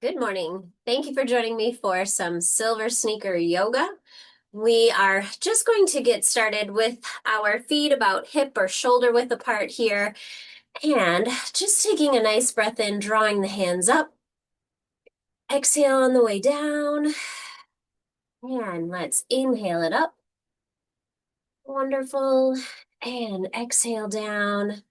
Good morning. Thank you for joining me for some silver sneaker yoga. We are just going to get started with our feet about hip or shoulder width apart here and just taking a nice breath in, drawing the hands up. Exhale on the way down and let's inhale it up. Wonderful. And exhale down.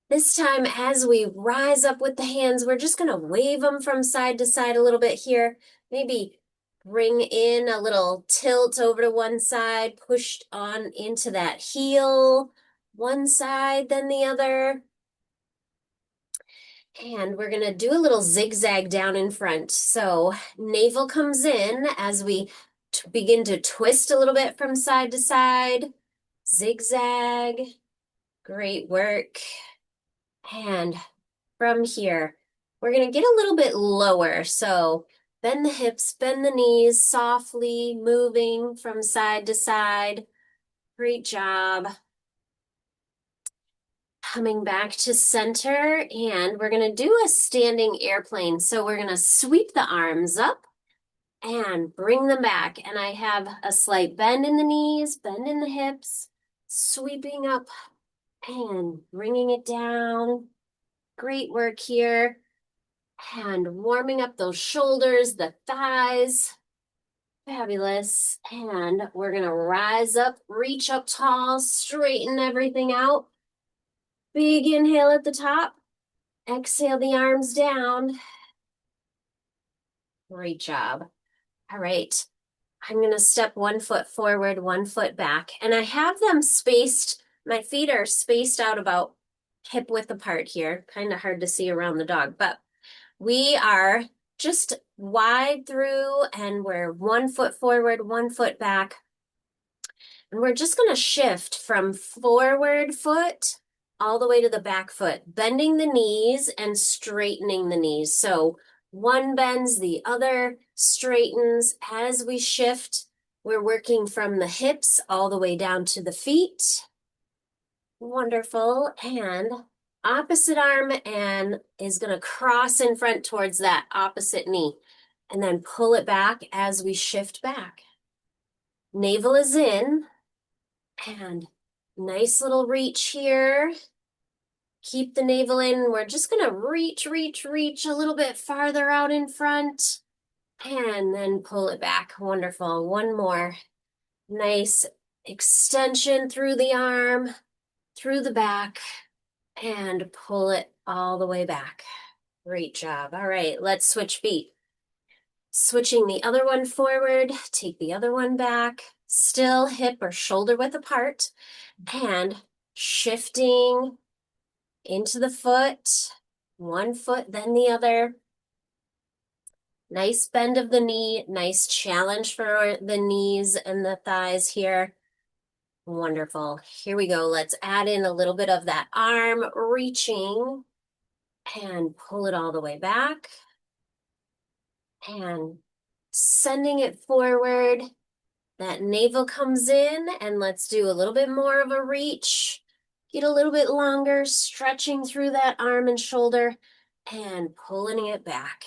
This time, as we rise up with the hands, we're just going to wave them from side to side a little bit here. Maybe bring in a little tilt over to one side, pushed on into that heel, one side, then the other. And we're going to do a little zigzag down in front. So navel comes in as we begin to twist a little bit from side to side. Zigzag. Great work. And from here, we're going to get a little bit lower. So bend the hips, bend the knees, softly moving from side to side. Great job. Coming back to center, and we're going to do a standing airplane. So we're going to sweep the arms up and bring them back. And I have a slight bend in the knees, bend in the hips, sweeping up and bringing it down. Great work here. And warming up those shoulders, the thighs. Fabulous. And we're going to rise up, reach up tall, straighten everything out. Big inhale at the top. Exhale the arms down. Great job. All right. I'm going to step 1 foot forward, 1 foot back. And I have them spaced, my feet are spaced out about hip width apart here. Kind of hard to see around the dog, but we are just wide through and we're 1 foot forward, 1 foot back. And we're just going to shift from forward foot all the way to the back foot, bending the knees and straightening the knees. So one bends, the other straightens. As we shift, we're working from the hips all the way down to the feet. Wonderful. And opposite arm and is going to cross in front towards that opposite knee. And then pull it back as we shift back. Navel is in. And nice little reach here. Keep the navel in. We're just going to reach a little bit farther out in front. And then pull it back. Wonderful. One more. Nice extension through the arm, through the back, and pull it all the way back. Great job. All right, let's switch feet. Switching the other one forward, take the other one back, still hip or shoulder width apart, and shifting into the foot, 1 foot, then the other. Nice bend of the knee, nice challenge for the knees and the thighs here. Wonderful. Here we go. Let's add in a little bit of that arm reaching and pull it all the way back and sending it forward. That navel comes in and let's do a little bit more of a reach. Get a little bit longer, stretching through that arm and shoulder and pulling it back.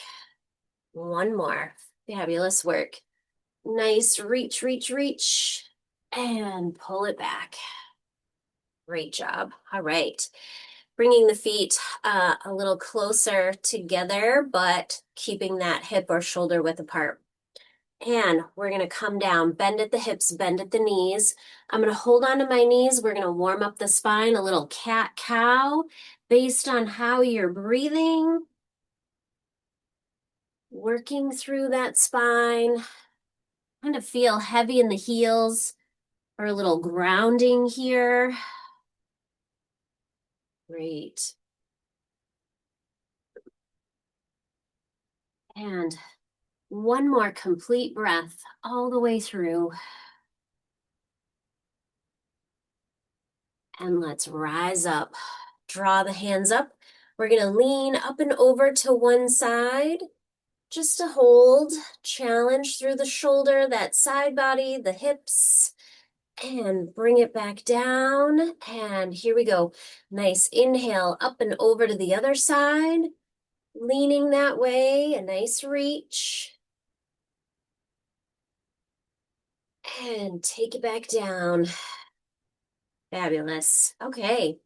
One more. Fabulous work. Nice reach, and pull it back. Great job. All right. Bringing the feet a little closer together, but keeping that hip or shoulder width apart. And we're going to come down, bend at the hips, bend at the knees. I'm going to hold on to my knees. We're going to warm up the spine, a little cat-cow based on how you're breathing. Working through that spine. Kind of feel heavy in the heels or a little grounding here. Great. And one more complete breath all the way through. And let's rise up. Draw the hands up. We're going to lean up and over to one side just to hold. Challenge through the shoulder, that side body, the hips, and bring it back down. And here we go. Nice inhale up and over to the other side. Leaning that way, a nice reach. And take it back down. Fabulous. Okay.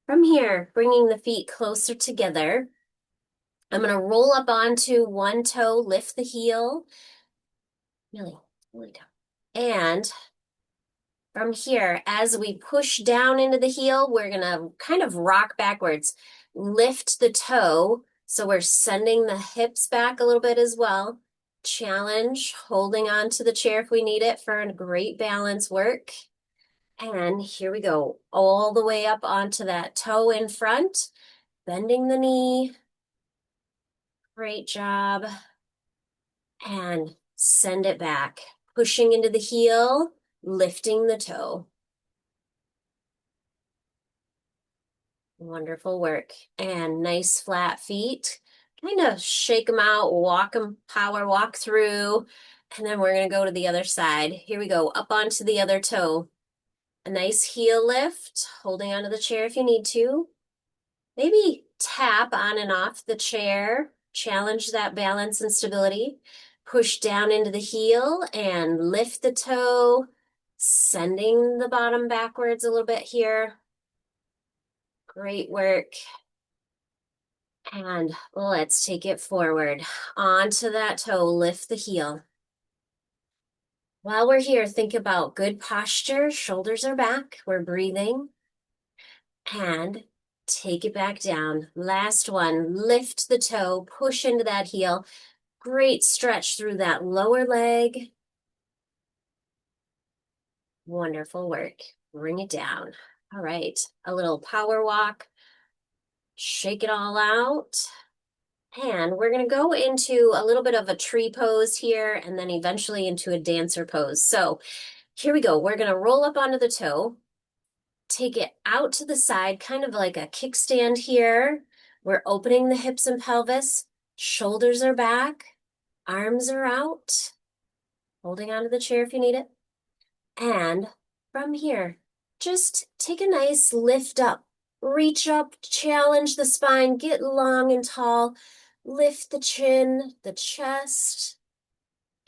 From here, bringing the feet closer together, I'm going to roll up onto one toe, lift the heel, really down. And from here, as we push down into the heel, we're going to kind of rock backwards, lift the toe. So we're sending the hips back a little bit as well. Challenge, holding on to the chair if we need it for a great balance work. And here we go, all the way up onto that toe in front, bending the knee. Great job. And send it back, pushing into the heel, lifting the toe. Wonderful work. And nice flat feet. Kind of shake them out, walk them, power walk through. And then we're going to go to the other side. Here we go, up onto the other toe. A nice heel lift, holding onto the chair if you need to. Maybe tap on and off the chair, challenge that balance and stability. Push down into the heel and lift the toe, sending the bottom backwards a little bit here. Great work. And let's take it forward. Onto that toe, lift the heel. While we're here, think about good posture. Shoulders are back. We're breathing. And take it back down. Last one, lift the toe, push into that heel. Great stretch through that lower leg. Wonderful work. Bring it down. All right, a little power walk. Shake it all out. And we're going to go into a little bit of a tree pose here and then eventually into a dancer pose. So here we go. We're going to roll up onto the toe, take it out to the side, kind of like a kickstand here. We're opening the hips and pelvis. Shoulders are back. Arms are out. Holding onto the chair if you need it. And from here, just take a nice lift up. Reach up, challenge the spine, get long and tall. Lift the chin, the chest.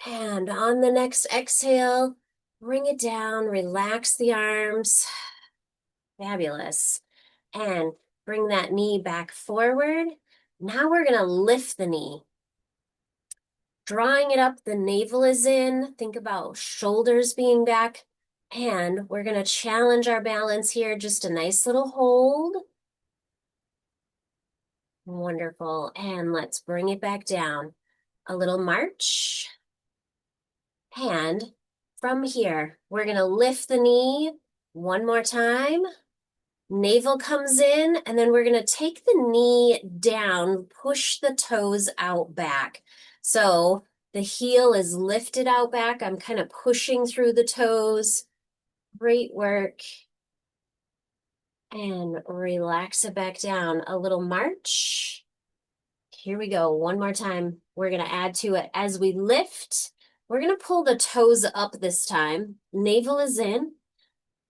And on the next exhale, bring it down, relax the arms. Fabulous. And bring that knee back forward. Now we're going to lift the knee. Drawing it up, the navel is in. Think about shoulders being back. And we're going to challenge our balance here. Just a nice little hold. Wonderful. And let's bring it back down. A little march. And from here, we're going to lift the knee one more time. Navel comes in, and then we're going to take the knee down, push the toes out back. So the heel is lifted out back. I'm kind of pushing through the toes. Great work. And relax it back down. A little march. Here we go. One more time. We're going to add to it. As we lift, we're going to pull the toes up this time. Navel is in.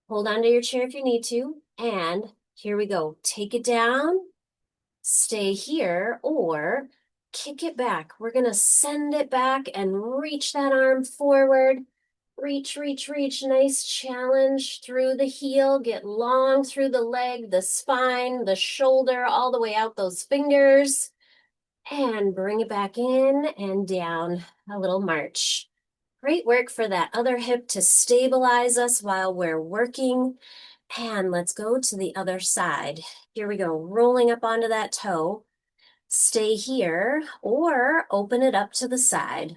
Hold on to your chair if you need to. And here we go. Take it down. Stay here or kick it back. We're going to send it back and reach that arm forward. Reach, reach, reach. Nice challenge through the heel. Get long through the leg, the spine, the shoulder, all the way out those fingers. And bring it back in and down. A little march. Great work for that other hip to stabilize us while we're working. And let's go to the other side. Here we go, rolling up onto that toe. Stay here or open it up to the side.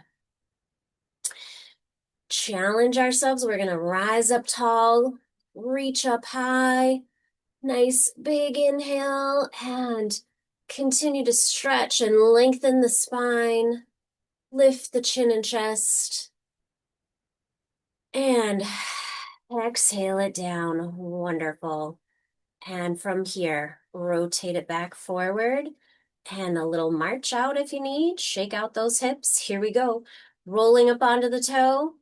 Challenge ourselves. We're going to rise up tall, reach up high. Nice big inhale and continue to stretch and lengthen the spine. Lift the chin and chest. And exhale it down. Wonderful. And from here, rotate it back forward and a little march out if you need. Shake out those hips. Here we go. Rolling up onto the toe,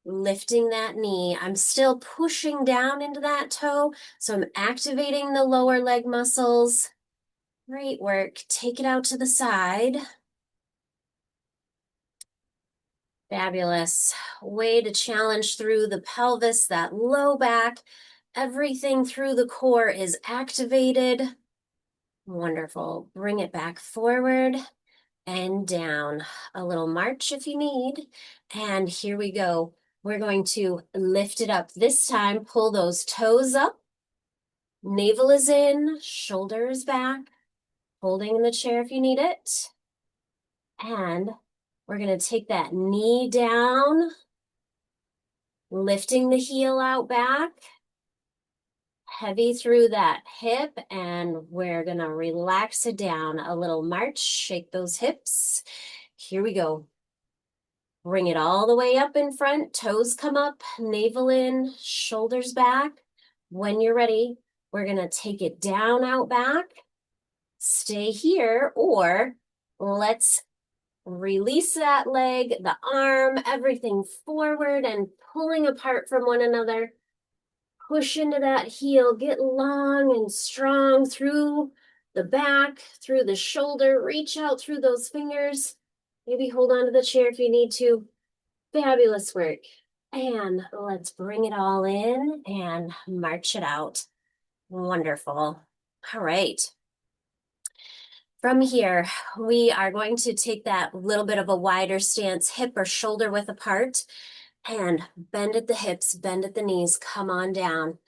lifting that knee. I'm still pushing down into that toe, so I'm activating the lower leg muscles. Great work. Take it out to the side. Fabulous. Way to challenge through the pelvis, that low back. Everything through the core is activated. Wonderful. Bring it back forward and down. A little march if you need. And here we go. We're going to lift it up. This time, pull those toes up. Navel is in, shoulders back. Holding in the chair if you need it. And we're going to take that knee down, lifting the heel out back, heavy through that hip, and we're going to relax it down. A little march, shake those hips. Here we go. Bring it all the way up in front, toes come up, navel in, shoulders back. When you're ready, we're going to take it down out back. Stay here, or let's release that leg, the arm, everything forward and pulling apart from one another. Push into that heel, get long and strong through the back, through the shoulder, reach out through those fingers. Maybe hold on to the chair if you need to. Fabulous work. And let's bring it all in and march it out. Wonderful. All right. From here, we are going to take that little bit of a wider stance, hip or shoulder width apart, and bend at the hips, bend at the knees, come on down.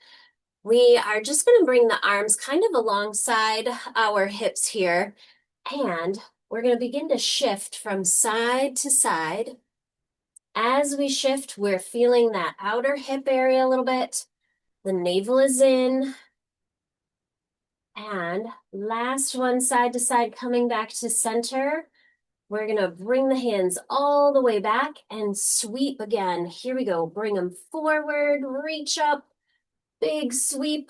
We are just going to bring the arms kind of alongside our hips here, and we're going to begin to shift from side to side. As we shift, we're feeling that outer hip area a little bit. The navel is in. And last one, side to side, coming back to center. We're going to bring the hands all the way back and sweep again. Here we go. Bring them forward, reach up, big sweep,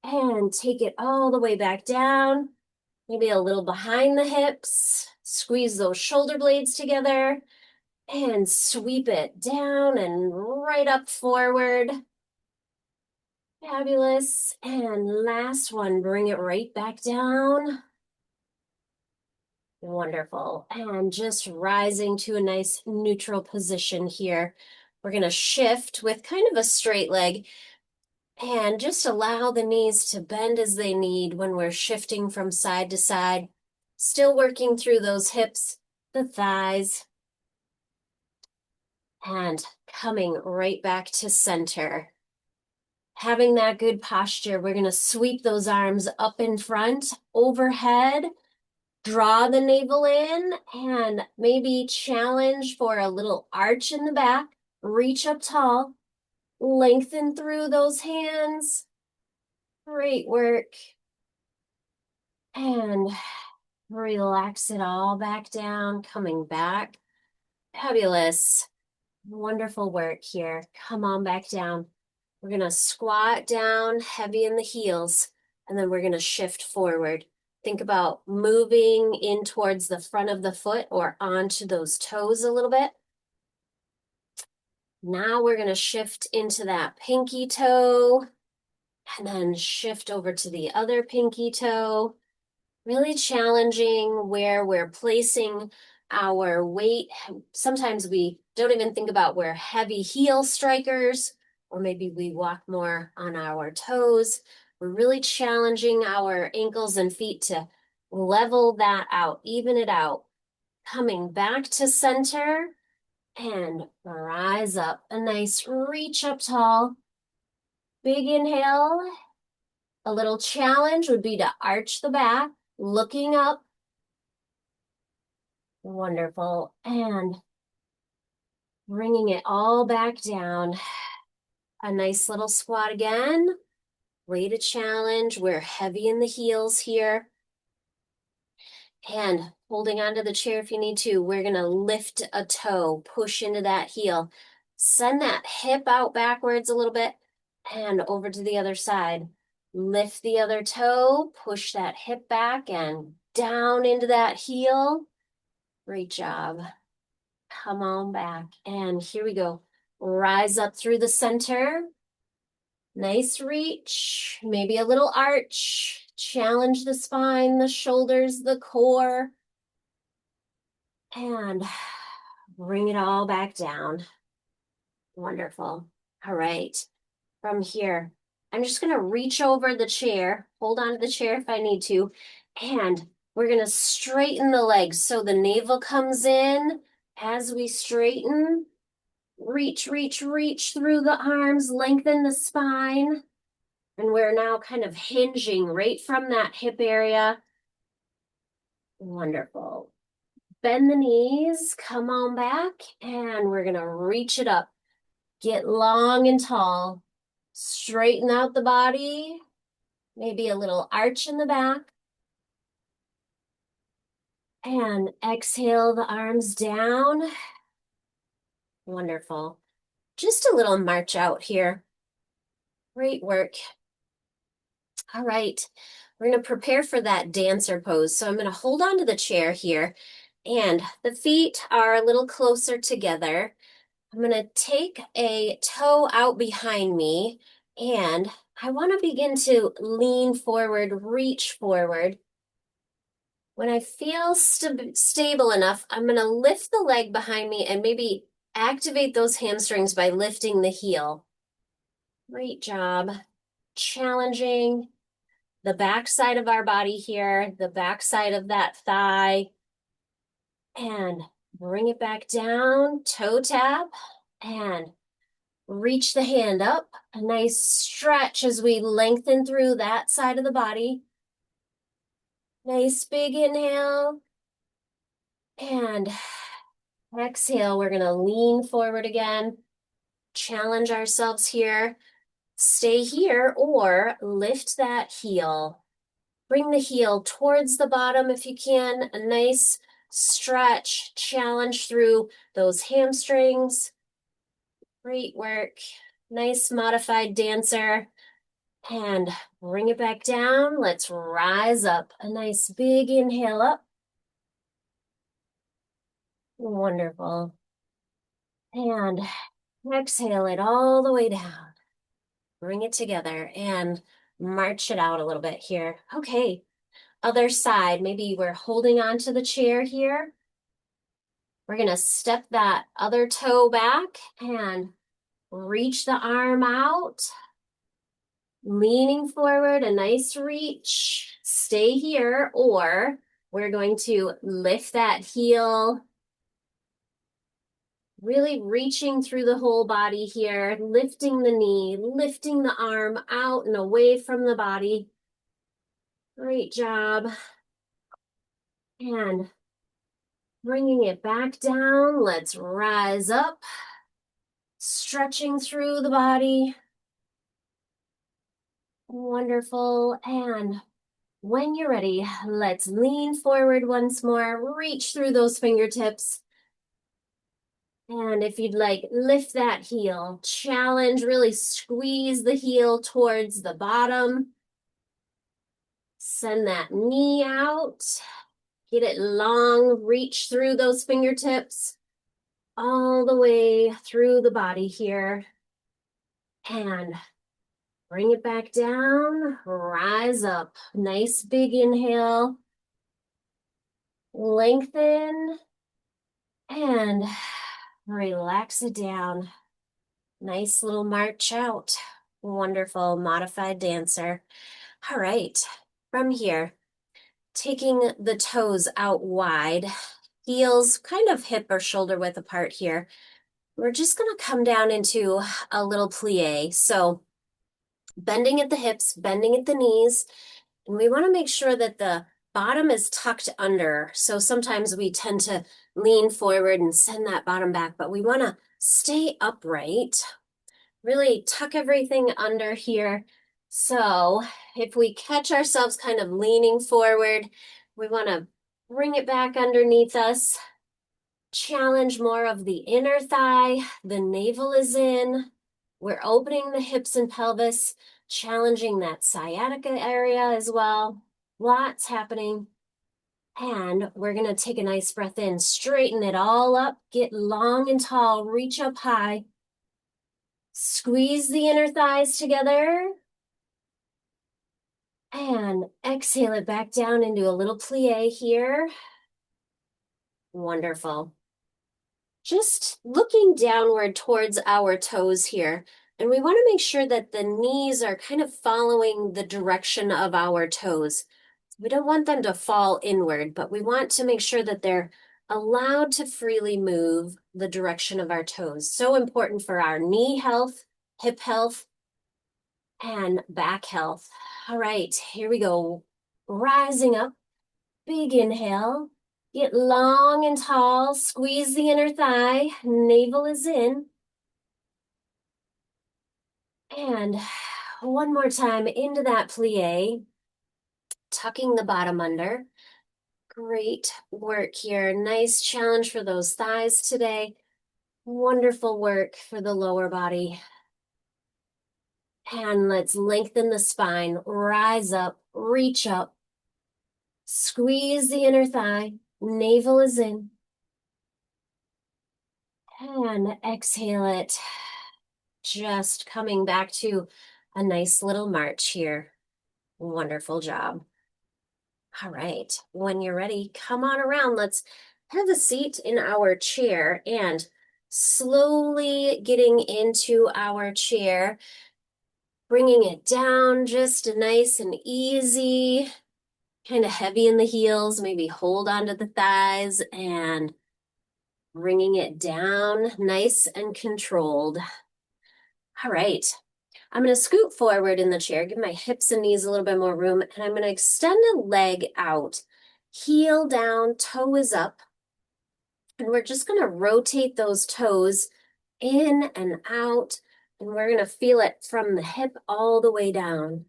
and take it all the way back down. Maybe a little behind the hips. Squeeze those shoulder blades together and sweep it down and right up forward. Fabulous. And last one, bring it right back down. Wonderful. And just rising to a nice neutral position here. We're going to shift with kind of a straight leg and just allow the knees to bend as they need when we're shifting from side to side. Still working through those hips, the thighs, and coming right back to center. Having that good posture, we're going to sweep those arms up in front, overhead. Draw the navel in and maybe challenge for a little arch in the back. Reach up tall. Lengthen through those hands. Great work. And relax it all back down, coming back. Fabulous. Wonderful work here. Come on back down. We're going to squat down, heavy in the heels, and then we're going to shift forward. Think about moving in towards the front of the foot or onto those toes a little bit. Now we're going to shift into that pinky toe and then shift over to the other pinky toe. Really challenging where we're placing our weight. Sometimes we don't even think about we're heavy heel strikers, or maybe we walk more on our toes. We're really challenging our ankles and feet to level that out, even it out. Coming back to center and rise up. A nice reach up tall. Big inhale. A little challenge would be to arch the back, looking up. Wonderful. And bringing it all back down. A nice little squat again. Way to challenge. We're heavy in the heels here. And holding onto the chair if you need to. We're going to lift a toe, push into that heel. Send that hip out backwards a little bit and over to the other side. Lift the other toe, push that hip back and down into that heel. Great job. Come on back. And here we go. Rise up through the center. Nice reach, maybe a little arch. Challenge the spine, the shoulders, the core, and bring it all back down. Wonderful. All right. From here, I'm just going to reach over the chair, hold on to the chair if I need to, and we're going to straighten the legs so the navel comes in as we straighten. Reach, reach, reach through the arms, lengthen the spine. And we're now kind of hinging right from that hip area. Wonderful. Bend the knees, come on back, and we're going to reach it up. Get long and tall. Straighten out the body. Maybe a little arch in the back. And exhale the arms down. Wonderful. Just a little march out here. Great work. All right. We're going to prepare for that dancer pose. So I'm going to hold on to the chair here, and the feet are a little closer together. I'm going to take a toe out behind me, and I want to begin to lean forward, reach forward. When I feel stable enough, I'm going to lift the leg behind me and maybe activate those hamstrings by lifting the heel. Great job. Challenging the back side of our body here, the back side of that thigh, and bring it back down, toe tap, and reach the hand up. A nice stretch as we lengthen through that side of the body. Nice big inhale, and exhale. We're going to lean forward again, challenge ourselves here. Stay here or lift that heel. Bring the heel towards the bottom if you can. A nice stretch, challenge through those hamstrings. Great work. Nice modified dancer. And bring it back down. Let's rise up. A nice big inhale up. Wonderful. And exhale it all the way down. Bring it together and march it out a little bit here. Okay. Other side, maybe we're holding on to the chair here. We're going to step that other toe back and reach the arm out. Leaning forward, a nice reach. Stay here, or we're going to lift that heel. Really reaching through the whole body here, lifting the knee, lifting the arm out and away from the body. Great job. And bringing it back down, let's rise up, stretching through the body. Wonderful. And when you're ready, let's lean forward once more, reach through those fingertips. And if you'd like, lift that heel, challenge, really squeeze the heel towards the bottom. Send that knee out, get it long, reach through those fingertips, all the way through the body here. And bring it back down, rise up. Nice big inhale. Lengthen and relax it down. Nice little march out. Wonderful, modified dancer. All right, from here, taking the toes out wide, heels kind of hip or shoulder width apart here. We're just gonna come down into a little plie. So bending at the hips, bending at the knees, and we wanna make sure that the bottom is tucked under. So sometimes we tend to lean forward and send that bottom back, but we wanna stay upright. Really tuck everything under here. So if we catch ourselves kind of leaning forward, we want to bring it back underneath us. Challenge more of the inner thigh. The navel is in. We're opening the hips and pelvis, challenging that sciatica area as well. Lots happening. And we're going to take a nice breath in, straighten it all up, get long and tall, reach up high. Squeeze the inner thighs together. And exhale it back down into a little plie here. Wonderful. Just looking downward towards our toes here. And we want to make sure that the knees are kind of following the direction of our toes. We don't want them to fall inward, but we want to make sure that they're allowed to freely move the direction of our toes. So important for our knee health, hip health, and back health. All right, here we go. Rising up, big inhale. Get long and tall, squeeze the inner thigh, navel is in. And one more time into that plie, tucking the bottom under. Great work here. Nice challenge for those thighs today. Wonderful work for the lower body. And let's lengthen the spine, rise up, reach up, squeeze the inner thigh, navel is in. And exhale it. Just coming back to a nice little march here. Wonderful job. All right, when you're ready, come on around. Let's have a seat in our chair and slowly getting into our chair, bringing it down just nice and easy, kind of heavy in the heels, maybe hold onto the thighs and bringing it down nice and controlled. All right, I'm going to scoot forward in the chair, give my hips and knees a little bit more room, and I'm going to extend a leg out. Heel down, toe is up, and we're just going to rotate those toes in and out, and we're going to feel it from the hip all the way down.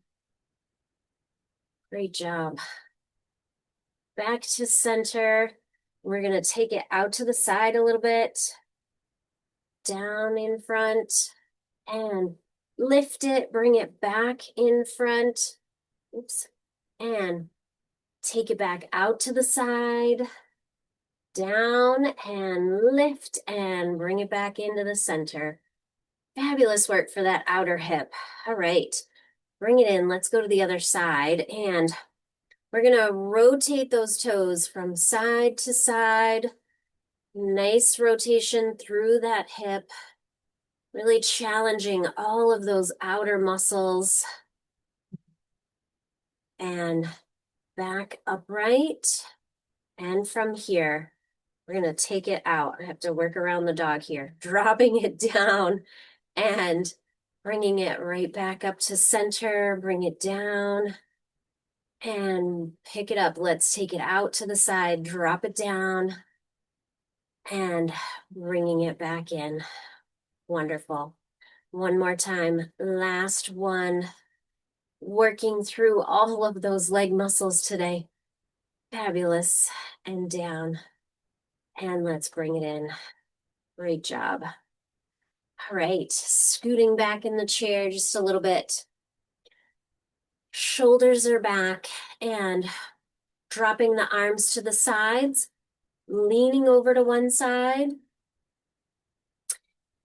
Great job. Back to center. We're going to take it out to the side a little bit, down in front, and lift it, bring it back in front. Oops. And take it back out to the side, down and lift and bring it back into the center. Fabulous work for that outer hip. All right, bring it in. Let's go to the other side and we're gonna rotate those toes from side to side. Nice rotation through that hip, really challenging all of those outer muscles. And back upright. And from here, we're going to take it out. I have to work around the dog here. Dropping it down and bringing it right back up to center. Bring it down and pick it up. Let's take it out to the side. Drop it down and bringing it back in. Wonderful. One more time. Last one. Working through all of those leg muscles today. Fabulous. And down. And let's bring it in. Great job. All right, scooting back in the chair just a little bit. Shoulders are back and dropping the arms to the sides, leaning over to one side.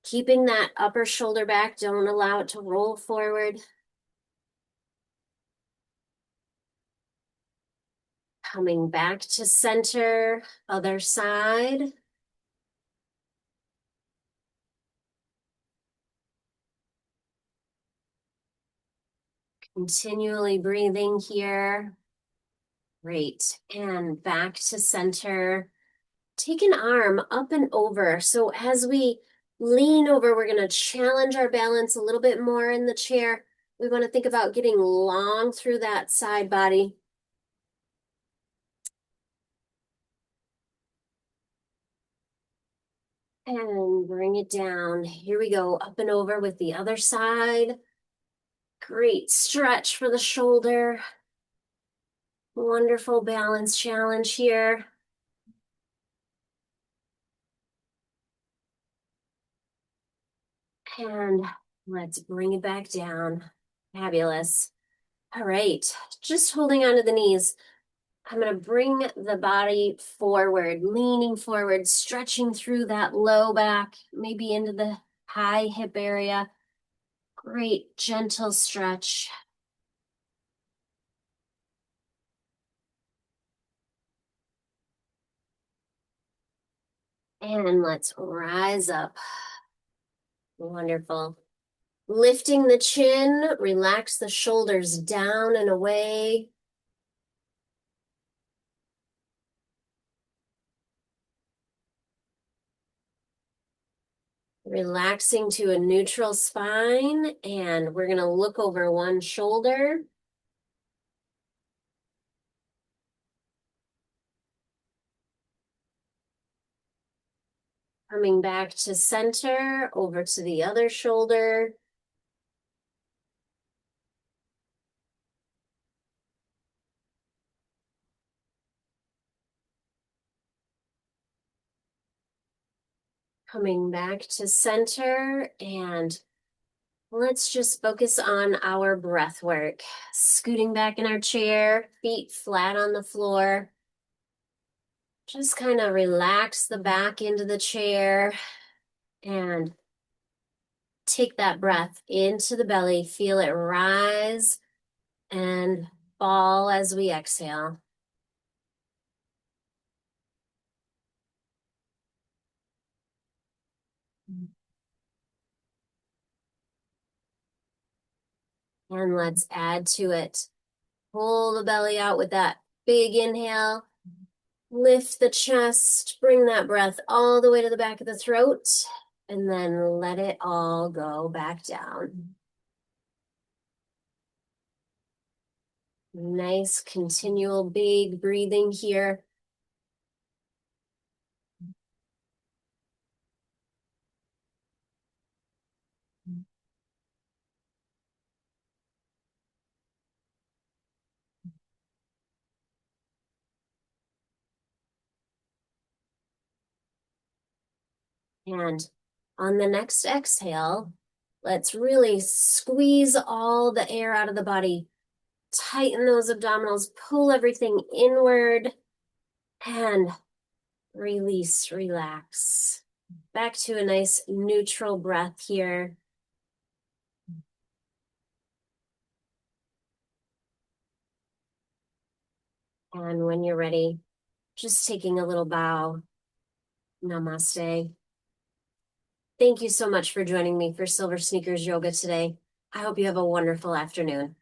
Keeping that upper shoulder back, don't allow it to roll forward. Coming back to center, other side. Continually breathing here. Great. And back to center. Take an arm up and over. So as we lean over, we're going to challenge our balance a little bit more in the chair. We want to think about getting long through that side body. And bring it down. Here we go, up and over with the other side. Great stretch for the shoulder. Wonderful balance challenge here. And let's bring it back down. Fabulous. All right, just holding onto the knees. I'm going to bring the body forward, leaning forward, stretching through that low back, maybe into the high hip area. Great, gentle stretch. And let's rise up. Wonderful. Lifting the chin, relax the shoulders down and away. Relaxing to a neutral spine, and we're going to look over one shoulder. Coming back to center, over to the other shoulder. Coming back to center, and let's just focus on our breath work. Scooting back in our chair, feet flat on the floor. Just kind of relax the back into the chair and take that breath into the belly. Feel it rise and fall as we exhale. And let's add to it. Pull the belly out with that big inhale. Lift the chest, bring that breath all the way to the back of the throat, and then let it all go back down. Nice continual big breathing here. And on the next exhale, let's really squeeze all the air out of the body. Tighten those abdominals, pull everything inward, and release, relax. Back to a nice neutral breath here. And when you're ready, just taking a little bow. Namaste. Thank you so much for joining me for Silver Sneakers Yoga today. I hope you have a wonderful afternoon.